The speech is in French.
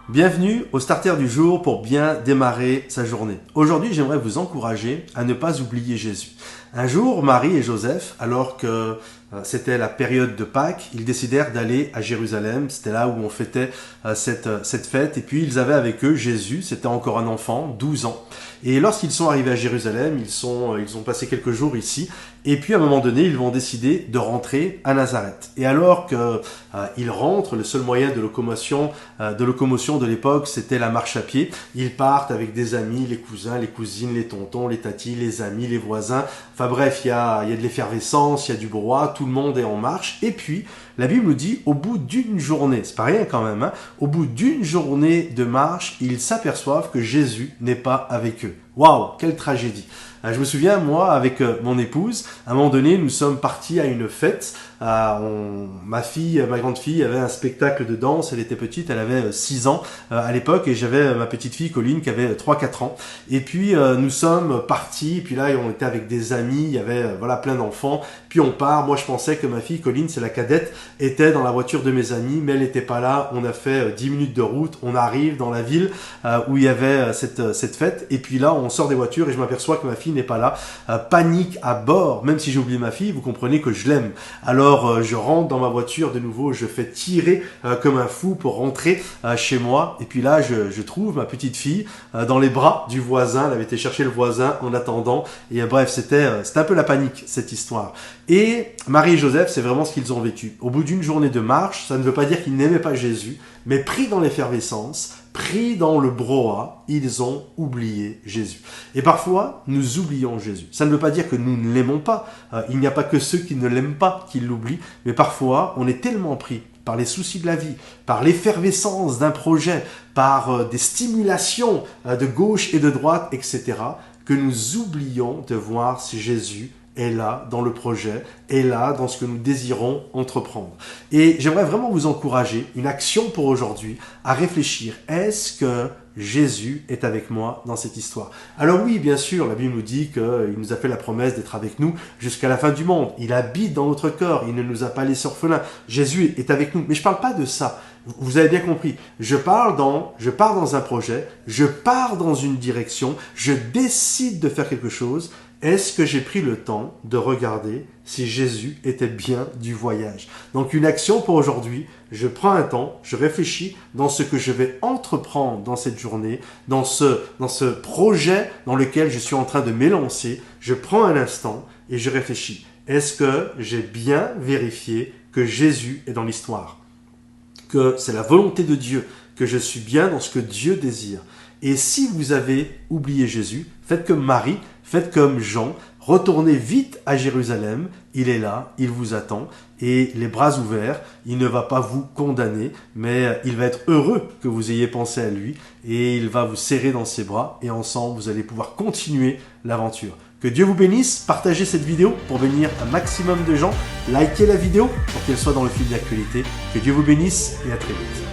Bienvenue au starter du jour pour bien démarrer sa journée. Aujourd'hui, j'aimerais vous encourager à ne pas oublier Jésus. Un jour, Marie et Joseph, alors que c'était la période de Pâques, ils décidèrent d'aller à Jérusalem. C'était là où on fêtait cette fête. Et puis, ils avaient avec eux Jésus. C'était encore un enfant, 12 ans. Et lorsqu'ils sont arrivés à Jérusalem, ils ont passé quelques jours ici. Et puis, à un moment donné, ils vont décider de rentrer à Nazareth. Et alors qu'ils rentrent, le seul moyen de locomotion de l'époque, c'était la marche à pied. Ils partent avec des amis, les cousins, les cousines, les tontons, les tatis, les amis, les voisins. Enfin bref, il y a de l'effervescence, il y a du brouhaha, tout le monde est en marche. Et puis, la Bible nous dit, au bout d'une journée, c'est pas rien quand même, hein, au bout d'une journée de marche, ils s'aperçoivent que Jésus n'est pas avec eux. Waouh, quelle tragédie! Je me souviens, moi, avec mon épouse, à un moment donné, nous sommes partis à une fête. Ma grande fille avait un spectacle de danse, elle était petite, elle avait 6 ans à l'époque, et j'avais ma petite fille Colline qui avait 3-4 ans. Et puis nous sommes partis, puis là on était avec des amis, il y avait plein d'enfants, puis on part. Moi je pensais que ma fille Colline, c'est la cadette, était dans la voiture de mes amis, mais elle n'était pas là. On a fait 10 minutes de route, on arrive dans la ville où il y avait cette fête, et puis là on sort des voitures et je m'aperçois que ma fille n'est pas là. Panique à bord, même si j'ai oublié ma fille, vous comprenez que je l'aime. Alors je rentre dans ma voiture de nouveau, je fais tirer comme un fou pour rentrer chez moi, et puis là je trouve ma petite fille dans les bras du voisin. Elle avait été chercher le voisin en attendant, et bref, c'était un peu la panique, cette histoire. Et Marie et Joseph, c'est vraiment ce qu'ils ont vécu. Au bout d'une journée de marche, ça ne veut pas dire qu'ils n'aimaient pas Jésus, mais pris dans l'effervescence, pris dans le brouhaha, ils ont oublié Jésus. Et parfois, nous oublions Jésus. Ça ne veut pas dire que nous ne l'aimons pas. Il n'y a pas que ceux qui ne l'aiment pas qui l'oublient, mais parfois, on est tellement pris par les soucis de la vie, par l'effervescence d'un projet, par des stimulations de gauche et de droite, etc., que nous oublions de voir si Jésus est là dans le projet, est là dans ce que nous désirons entreprendre. Et j'aimerais vraiment vous encourager, une action pour aujourd'hui, à réfléchir. Est-ce que Jésus est avec moi dans cette histoire? Alors oui, bien sûr, la Bible nous dit qu'il nous a fait la promesse d'être avec nous jusqu'à la fin du monde. Il habite dans notre corps, il ne nous a pas laissés orphelins. Jésus est avec nous. Mais je ne parle pas de ça. Vous avez bien compris. Je pars dans un projet, je pars dans une direction, je décide de faire quelque chose. Est-ce que j'ai pris le temps de regarder si Jésus était bien du voyage? Donc une action pour aujourd'hui, je prends un temps, je réfléchis dans ce que je vais entreprendre dans cette journée, dans ce projet dans lequel je suis en train de m'élancer. Je prends un instant et je réfléchis. Est-ce que j'ai bien vérifié que Jésus est dans l'histoire? Que c'est la volonté de Dieu, que je suis bien dans ce que Dieu désire? Et si vous avez oublié Jésus, faites comme Marie, faites comme Jean, retournez vite à Jérusalem, il est là, il vous attend, et les bras ouverts, il ne va pas vous condamner, mais il va être heureux que vous ayez pensé à lui, et il va vous serrer dans ses bras, et ensemble vous allez pouvoir continuer l'aventure. Que Dieu vous bénisse, partagez cette vidéo pour venir un maximum de gens, likez la vidéo pour qu'elle soit dans le fil d'actualité. Que Dieu vous bénisse et à très vite.